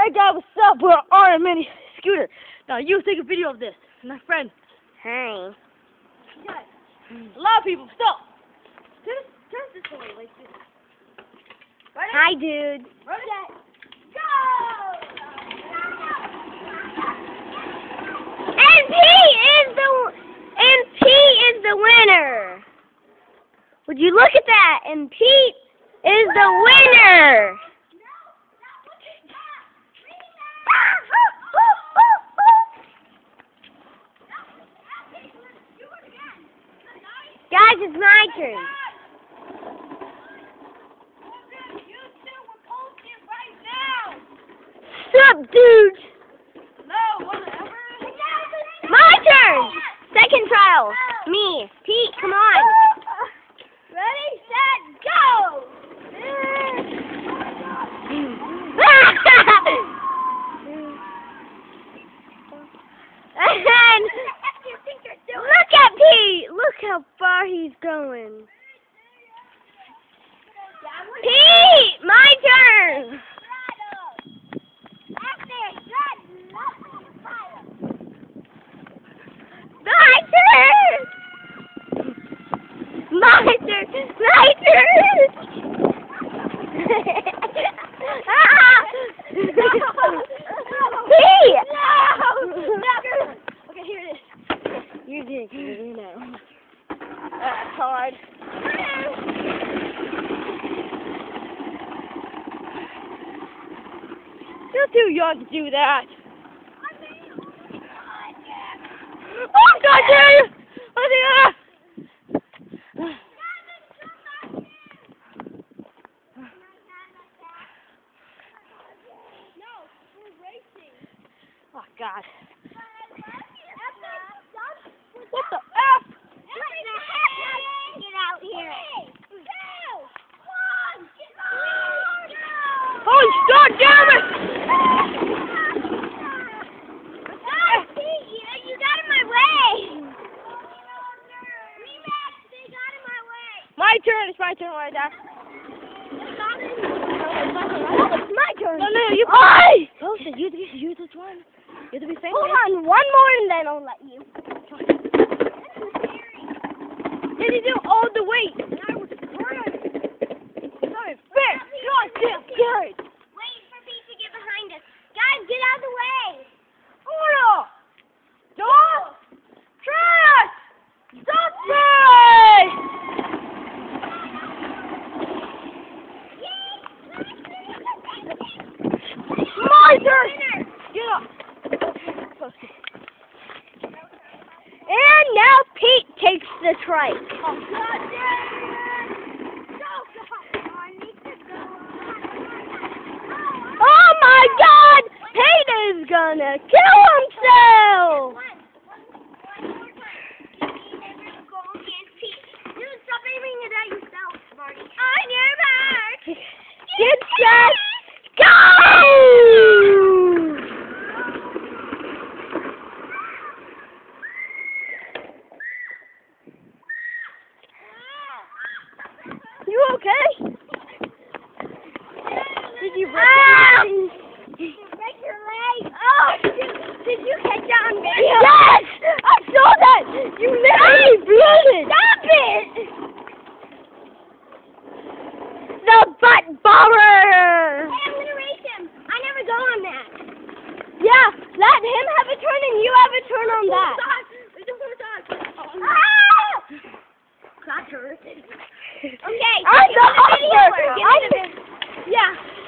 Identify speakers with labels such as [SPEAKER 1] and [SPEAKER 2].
[SPEAKER 1] Alright guys, what's up? We're on a mini scooter. Now you take a video of this. My friend.
[SPEAKER 2] Hey.
[SPEAKER 1] Guys, a lot of people, stop. Turn this way like this. Ready?
[SPEAKER 2] Hi, dude.
[SPEAKER 1] Ready? Go!
[SPEAKER 2] And Pete is the winner. Would you look at that? And Pete is the winner. Guys, it's my turn. Sup, dude?
[SPEAKER 1] No, whatever.
[SPEAKER 2] My turn. Second trial. Me. Pete, come on.
[SPEAKER 1] Ready, set, go!
[SPEAKER 2] And look at Pete. Look how far he's going. Pete, my turn. My turn. My turn. My turn. Pete.
[SPEAKER 1] Okay, here it is.
[SPEAKER 2] You did. You know.
[SPEAKER 1] That's hard. You're too young to do that. Oh, God damn you! Oh, oh, God. What the F?
[SPEAKER 2] Get out here.
[SPEAKER 1] Holy God damn it!
[SPEAKER 2] You got in my way.
[SPEAKER 1] My turn. It's my turn right there.
[SPEAKER 2] It's my turn.
[SPEAKER 1] No, you.
[SPEAKER 2] Oi!
[SPEAKER 1] Oh, so you this one. You have to be famous.
[SPEAKER 2] Hold on, one more and then I'll let you.
[SPEAKER 1] Did you do all the weight? And I was running. Sorry, fair. God damn, Garrett.
[SPEAKER 2] Wait for Pete to get behind us. Guys, get out of the way.
[SPEAKER 1] Uno. Dos. Tres. Doce. My turn. Get up.
[SPEAKER 2] And now Pete takes the trike.
[SPEAKER 1] Oh, God damn it.
[SPEAKER 2] Oh my God! Pete is gonna kill himself! Dude, stop aiming it at yourself, Marty. On your mark! Get set, go!
[SPEAKER 1] You okay? Did you break
[SPEAKER 2] Break your leg! Oh, did you catch that on video?
[SPEAKER 1] Yes! I saw that! You literally blew it!
[SPEAKER 2] Stop it! The butt bomber! Hey, I'm gonna race him. I never go on that.
[SPEAKER 1] Yeah, let him have a turn and you have a turn on that.
[SPEAKER 2] That hurt. Okay,
[SPEAKER 1] I'm
[SPEAKER 2] give me the video.
[SPEAKER 1] the
[SPEAKER 2] Give me the video.
[SPEAKER 1] Yeah.